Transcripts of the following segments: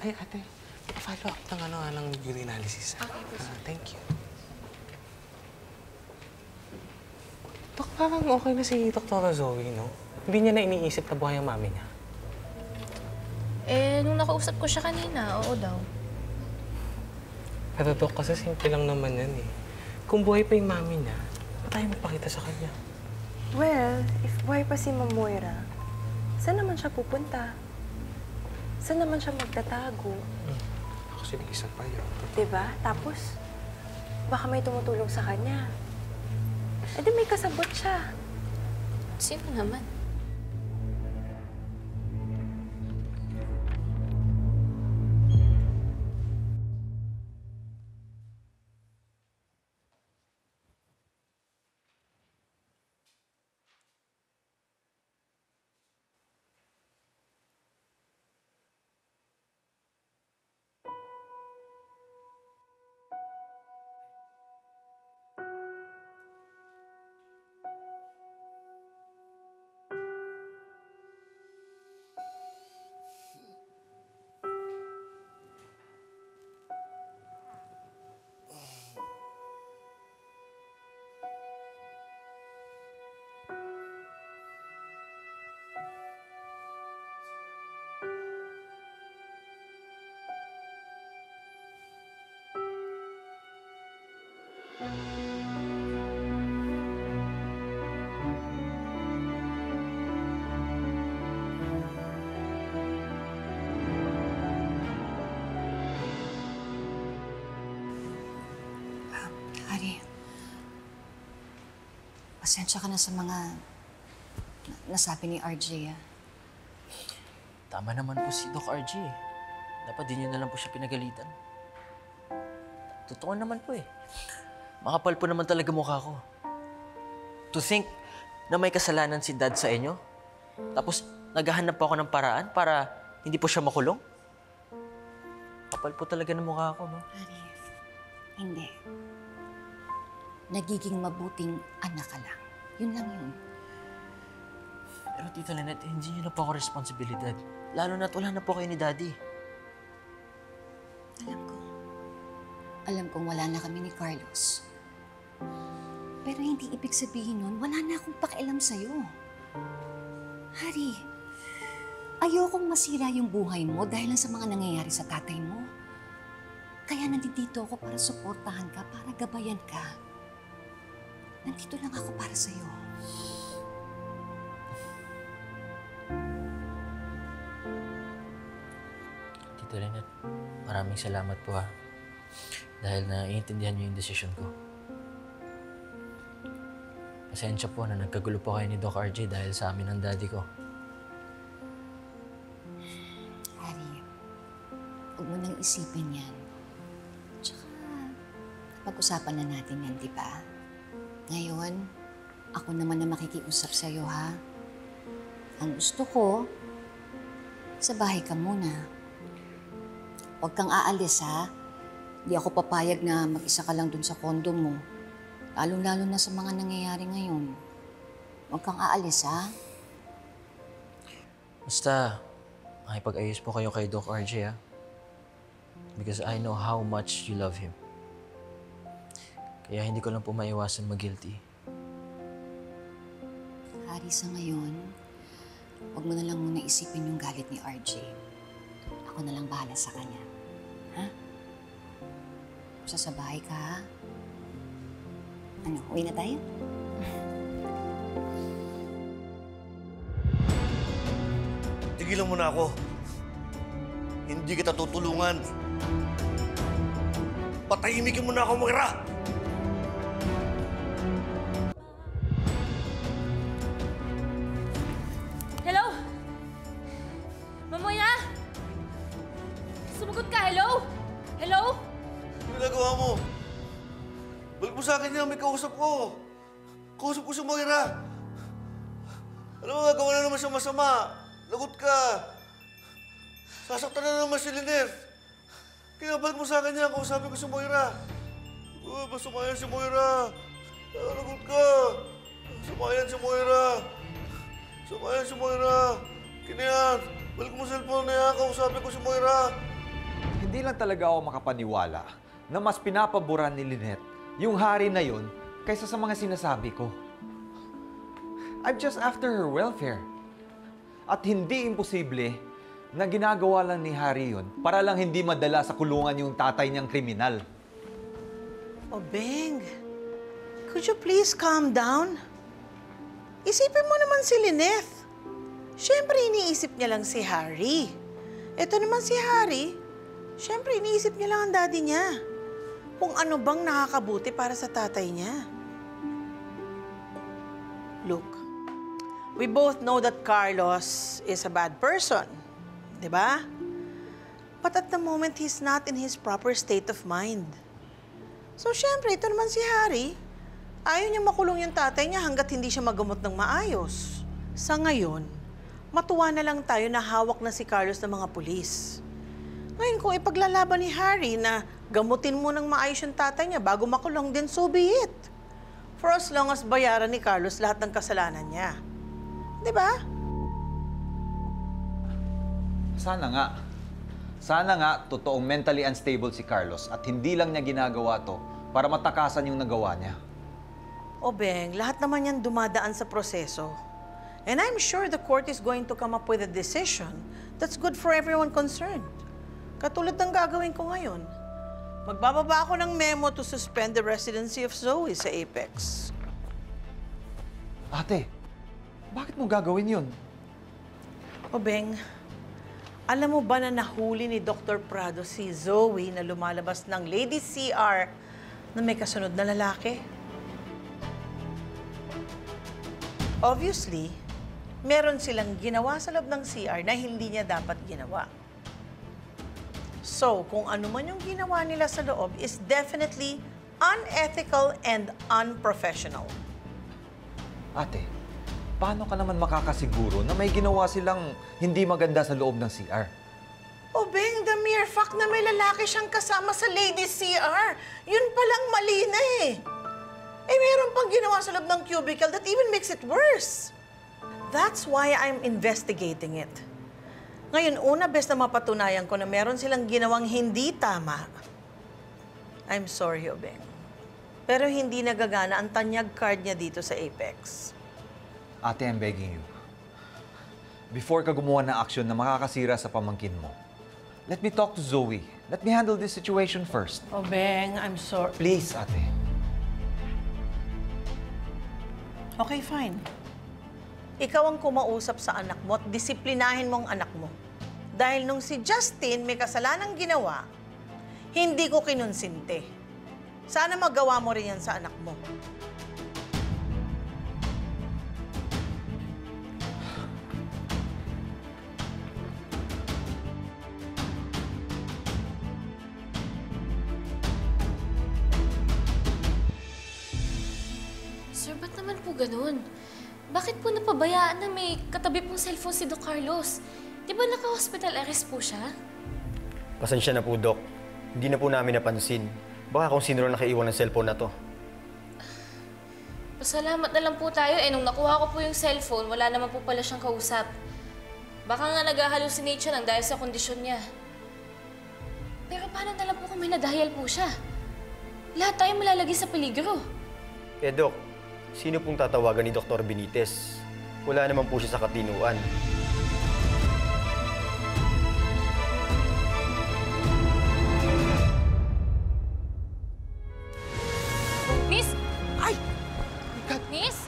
Ay, ate, follow up ng ng urine analysis. Okay, please. Thank you. Dok, parang okay na si Dr. Zoe, no? Hindi niya na iniisip na buhay ang mami niya. Eh, nung nakausap ko siya kanina, oo daw. Pero Dok, kasi simple lang naman yan eh. Kung buhay pa yung mami niya, ba't tayo magpakita sa kanya? Well, if buhay pa si Ma'am Moira, saan naman siya pupunta? Saan naman siya magtatago? Actually, isa pa yun. Diba? Tapos, baka may tumutulong sa kanya. Eh di may kasabot siya. Sino naman? Hari, pasensya ka na sa mga nasabi ni RJ, ah. Tama naman po si Doc RJ. Dapat din nyo na lang po siya pinagalitan. Totoo naman po eh. Makapal po naman talaga mukha ko. To think na may kasalanan si Dad sa inyo, tapos naghahanap po ako ng paraan para hindi po siya makulong. Kapal po talaga ng mukha ko, no? Hari, hindi. Nagiging mabuting anak ka lang. Yun lang yun. Pero Tita Lynette, hindi nyo na po ako responsibilidad. Lalo na't wala na po kayo ni Daddy. Alam ko. Alam kong wala na kami ni Carlos. Pero hindi ibig sabihin nun, wala na akong pakialam sa'yo. Hari, ayokong masira yung buhay mo dahil lang sa mga nangyayari sa tatay mo. Kaya nandito ako para suportahan ka, para gabayan ka. Nandito lang ako para sa'yo. Tita Lynette, maraming salamat po ha. Dahil naiintindihan niyo yung desisyon ko. Pasensya po na nagkagulo po kayo ni Doc RJ dahil sa amin ng daddy ko. Hari, huwag mo nang isipin yan. Tsaka, pag-usapan na natin yan, di ba? Ngayon, ako naman na makikiusap sa'yo, ha? Ang gusto ko, sa bahay ka muna. Huwag kang aalis, ha? Di ako papayag na mag-isa ka lang dun sa condo mo. Lalo-lalo na sa mga nangyayari ngayon. Huwag kang aalis, ha? Basta, makipag-ayos po kayo kay Doc RJ, ha? Because I know how much you love him. Kaya hindi ko lang po maiwasan mag-guilty. Hari, sa ngayon, huwag mo na lang muna isipin yung galit ni RJ. Ako na lang bahala sa kanya. Ha? Basta sa bahay ka, ha? Ano, uwi na tayo? Tigilan mo na ako. Hindi kita tutulungan. Patahimikin mo na ako, Moira! Hello? Mamoya? Sumagot ka, hello? Hello? Ano ginagawa mo? Balik mo sa akin yan, may kausap ko. Kausap ko si Moira. Alam mo, gagawa na naman siya masama. Lagot ka. Sasaktan na naman si Lynette. Kinabalik mo sa akin yan, kausapin ko si Moira. Basta sumayan si Moira. Lagot ka. Sumayan si Moira. Sumayan si Moira. Kinayan, balik mo sa cellphone na yan, kausapin ko si Moira. Hindi lang talaga ako makapaniwala na mas pinapaboran ni Lynette yung hari na yun kaysa sa mga sinasabi ko. I'm just after her welfare. At hindi imposible na ginagawa lang ni Harry yun para lang hindi madala sa kulungan yung tatay niyang kriminal. Oh, Beng, could you please calm down? Isipin mo naman si Lynette. Siyempre, iniisip niya lang si Harry. Ito naman si Harry, siyempre, iniisip niya lang ang daddy niya. Kung ano bang nakakabuti para sa tatay niya. Look, we both know that Carlos is a bad person. Di ba? But at the moment, he's not in his proper state of mind. So, siyempre, ito naman si Harry, ayaw niya makulong yung tatay niya hanggat hindi siya magamot ng maayos. Sa ngayon, matuwa na lang tayo na hawak na si Carlos ng mga pulis. Ngayon, kung ipaglalaban ni Harry na gamutin mo ng maayos yung tatay niya bago makulong din, so be it. For as long as bayaran ni Carlos lahat ng kasalanan niya. Di ba? Sana nga. Sana nga, totoong mentally unstable si Carlos at hindi lang niya ginagawa to para matakasan yung nagawa niya. O Beng, lahat naman yan dumadaan sa proseso. And I'm sure the court is going to come up with a decision that's good for everyone concerned. Katulad ng gagawin ko ngayon. Magbababa ako ng memo to suspend the residency of Zoe sa Apex. Ate, bakit mo gagawin yun? O Beng, alam mo ba na nahuli ni Dr. Prado si Zoe na lumalabas ng Lady CR na may kasunod na lalaki? Obviously, meron silang ginawa sa loob ng CR na hindi niya dapat ginawa. So, kung ano man yung ginawa nila sa loob is definitely unethical and unprofessional. Ate, paano ka naman makakasiguro na may ginawa silang hindi maganda sa loob ng CR? O Beng, the mere fact na may lalaki siyang kasama sa Lady CR, yun palang mali na eh. Eh, meron pang ginawa sa loob ng cubicle that even makes it worse. That's why I'm investigating it. Ngayon, una, bes na mapatunayan ko na meron silang ginawang hindi tama. I'm sorry, Obeng. Pero hindi nagagana ang tanyag card niya dito sa Apex. Ate, I'm begging you. Before ka gumawa ng aksyon na makakasira sa pamangkin mo, let me talk to Zoe. Let me handle this situation first. Obeng, I'm sorry. Please, ate. Okay, fine. Ikaw ang kumausap sa anak mo at disiplinahin mo ang anak mo. Dahil nung si Justin may kasalanang ginawa, hindi ko kinonsinte. Sana magawa mo rin yan sa anak mo. Sir, ba't naman po ganun? Bakit po napabayaan na may katabi pong cellphone si Doc Carlos? Di ba naka-hospital arrest po siya? Pasensya na po, Doc. Hindi na po namin napansin. Baka kung sino rin nakaiwan ng cellphone na to. Pasalamat na lang po tayo. Eh, nung nakuha ko po yung cellphone, wala naman po pala siyang kausap. Baka nga nag-hallucinate siya nang dahil sa kondisyon niya. Pero paano na lang po kung may na-dial po siya? Lahat tayo malalagay sa peligro. Eh, Doc, sino pong tatawagan ni Dr. Benitez? Wala naman po siya sa katinuan. Miss! Ay! Miss!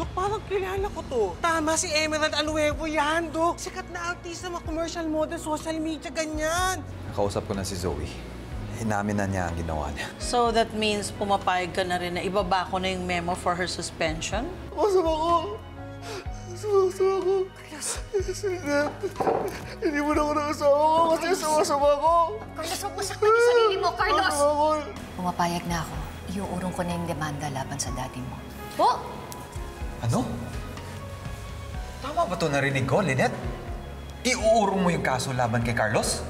Dok, parang kilala ko to. Tama, si Emerald Aluevo yan, Dok. Sikat na artista, mga commercial model, social media, ganyan. Nakausap ko na si Zoe. Inamin na niya ang ginawa niya. So that means pumapayag ka na rin na ibaba ko na yung memo for her suspension? Masama ko. Masama ko. Hindi mo na ako nakasawa ko kasi sama-sama ko. Carlos, huwag mo saktan yung sarili mo, Carlos! Masama ko. Pumapayag na ako. Iuurong ko na yung demanda laban sa daddy mo. Po! Ano? Tama ba ito narinig ko, Lynette? Iuurong mo yung kaso laban kay Carlos?